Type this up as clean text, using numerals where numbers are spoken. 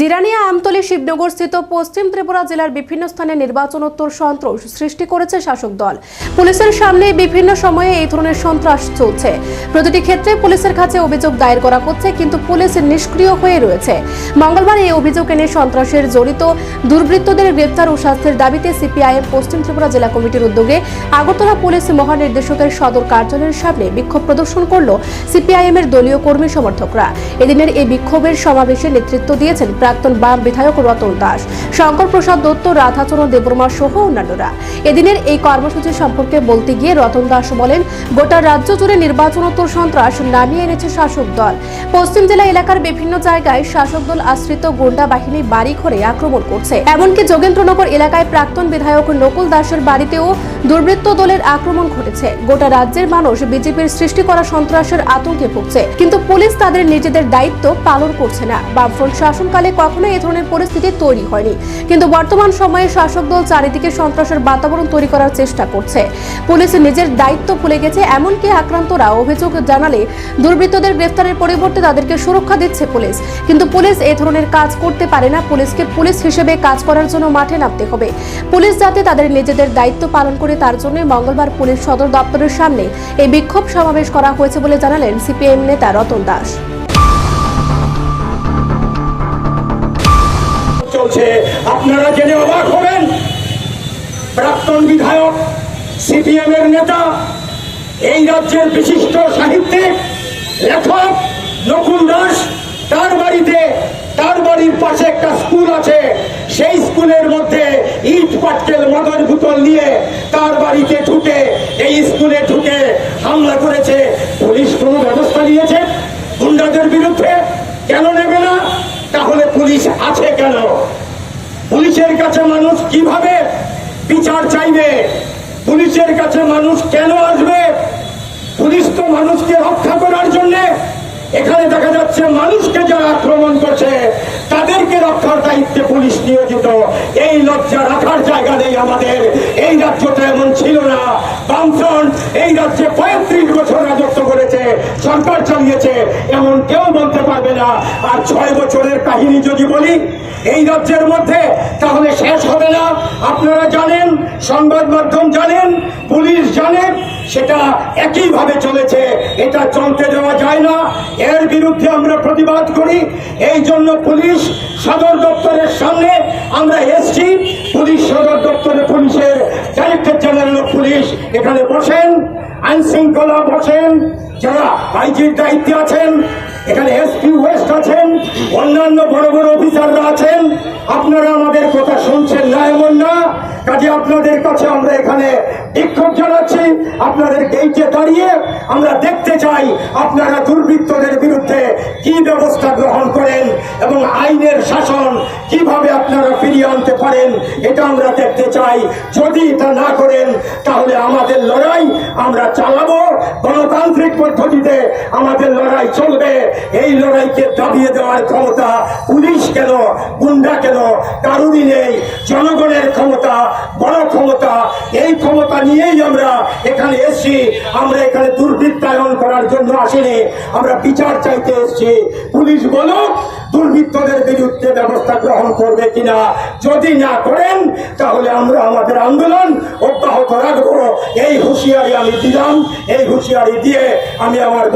জিরানিয়া আমতলী শিবনগরস্থিত পশ্চিম ত্রিপুরা জেলার বিভিন্ন স্থানে নির্বাচনোত্তর সন্ত্রাস সৃষ্টি করেছে শাসক দল। পুলিশের সামনে বিভিন্ন সময়ে এই ধরনের সন্ত্রাস চলছে। প্রতিটি ক্ষেত্রে পুলিশের কাছে অভিযোগ দায়ের করা হচ্ছে, কিন্তু পুলিশ নিষ্ক্রিয় হয়ে রয়েছে। মঙ্গলবার এই অভিযোগ এনে সন্ত্রাসের জড়িত দুর্বৃত্তদের গ্রেপ্তার ও শাস্তির দাবিতে সিপিআইএম পশ্চিম ত্রিপুরা জেলা কমিটির উদ্যোগে আগরতলা পুলিশ মহানির্দেশকের সদর কার্যালয়ের সামনে বিক্ষোভ প্রদর্শন করল সিপিআইএম এর দলীয় কর্মী সমর্থকরা। এদিনের এই বিক্ষোভের সমাবেশে নেতৃত্ব দিয়েছেন প্রাক্তন বাম বিধায়ক রতন দাস, শঙ্কর প্রসাদ দত্ত, রাধাচরণ দেববর্মা সহ অন্যান্যরা। এদিনের এই কর্মসূচি সম্পর্কে বলতে গিয়ে রতন দাস বলেন, গোটা রাজ্য জুড়ে নির্বাচনোত্তর সন্ত্রাস নামিয়ে এনেছে শাসক দল। পশ্চিম জেলা এলাকার বিভিন্ন জায়গায় শাসক দল আশ্রিত গুন্ডা বাহিনী বাড়ি ঘরে আক্রমণ করছে। এমনকি যোগেন্দ্রনগর এলাকায় প্রাক্তন বিধায়ক নকুল দাসের বাড়িতেও দুর্বৃত্ত দলের আক্রমণ ঘটেছে। গোটা রাজ্যের মানুষ বিজেপির সৃষ্টি করা সন্ত্রাসের আতঙ্কে ভুগছে, কিন্তু পুলিশ তাদের নিজেদের দায়িত্ব পালন করছে না। বামফ্রন্ট শাসনকালে কখনো এই ধরনের পরিস্থিতি তৈরি হয়নি, কিন্তু বর্তমান সময়ে শাসক দল চারিদিকে সন্ত্রাসের বাতাবরণ তৈরি করার চেষ্টা করছে। পুলিশ নিজের দায়িত্ব ভুলে গেছে। এমনকি আক্রান্তরা অভিযোগ জানালে দুর্বৃত্তদের গ্রেফতারের পরিবর্তে তাদেরকে সুরক্ষা দিচ্ছে পুলিশ, কিন্তু পুলিশ এই ধরনের কাজ করতে পারে না। পুলিশকে পুলিশ হিসেবে কাজ করার জন্য মাঠে নামতে হবে। পুলিশ যাতে তাদের নিজেদের দায়িত্ব পালন করে, তার জন্য মঙ্গলবার পুলিশ সদর দপ্তরের সামনে এই বিক্ষোভ সমাবেশ করা হয়েছে বলে জানালেন সিপিএম নেতা রতন দাস। আপনারা জেনে অবাক হবেন, প্রাক্তন বিধায়ক, সিপিএম এর নেতা, এই রাজ্যের বিশিষ্ট সাহিত্যিক লেখক নকুল দাস, তার বাড়ির পাশে একটা স্কুল আছে, সেই স্কুলের মধ্যে ইট পাটকেল মদের বোতল নিয়ে তার বাড়িতে ঢুকে, এই স্কুলে ঢুকে হামলা করেছে। পুলিশ কোনো ব্যবস্থা নিয়েছে গুন্ডাদের বিরুদ্ধে? কেন নেবে না? তাহলে পুলিশ আছে কেন? পুলিশের কাছে মানুষ কিভাবে বিচার চাইবে? পুলিশের কাছে মানুষ কেন আসবে? পুলিশ তো মানুষকে রক্ষা করার জন্য। এখানে দেখা যাচ্ছে মানুষকে যারা আক্রমণ করছে তাদেরকে রক্ষার দায়িত্বে পুলিশ নিয়োজিত। এই লজ্জা রাখার জায়গা নেই আমাদের। এই রাজ্যটা এমন ছিল না। বামফ্রন্ট এই রাজ্যে 35 বছর রাজত্ব করেছে, সরকার চালিয়েছে, এমন কেউ বলতে পারবে না। আর 6 বছরের কাহিনী যদি বলি এই রাজ্যের মধ্যে, তাহলে শেষ হবে না। আপনারা জানেন, সংবাদ মাধ্যম জানেন, পুলিশ জানেন, সেটা একইভাবে চলেছে। এটা চলতে দেওয়া যায় না। এর বিরুদ্ধে আমরা প্রতিবাদ করি। এই জন্য পুলিশ সদর দপ্তরের সামনে আমরা এসছি। পুলিশ সদর দপ্তরে পুলিশের ডাইরেক্টর জেনারেল অফ পুলিশ এখানে বসেন, আইন শৃঙ্খলা বসেন, যারা আইজির দায়িত্বে আছেন, এখানে এসপি ওয়েস্ট আছেন, অন্যান্য বড় বড় অফিসাররা আছেন। আপনারা আমাদের কথা শুনছেন না এমন না। কাজে আপনাদের কাছে আমরা এখানে বিক্ষোভ জানাচ্ছি। আপনাদের গেইটে দাঁড়িয়ে আমরা দেখতে চাই আপনারা দুর্বৃত্তদের বিরুদ্ধে কি ব্যবস্থা গ্রহণ করেন এবং আইনের শাসন কিভাবে আপনারা ফিরিয়ে আনতে পারেন, এটা আমরা দেখতে চাই। যদি এটা না করেন তাহলে আমাদের লড়াই আমরা চালাবো। গণতান্ত্রিক পদ্ধতিতে আমাদের লড়াই চলবে। এই লড়াইকে দাবিয়ে দেওয়ার ক্ষমতা পুলিশ কেন, গুন্ডা কেন, কারুরই নেই। জনগণের ক্ষমতা বড় ক্ষমতা। এই ক্ষমতা নিয়েই আমরা এখানে এসছি। আমরা এখানে দুর্বৃত্তায়ন করার জন্য আসিনি, আমরা বিচার চাইতে এসছি। পুলিশ বলুক দুর্বৃত্তদের বিরুদ্ধে ব্যবস্থা গ্রহণ করবে কিনা। যদি না করেন তাহলে আমরা আমাদের আন্দোলন অব্যাহত রাখবো। এই হুঁশিয়ারি আমি দিলাম। এই হুঁশিয়ারি দিয়ে আমি আমার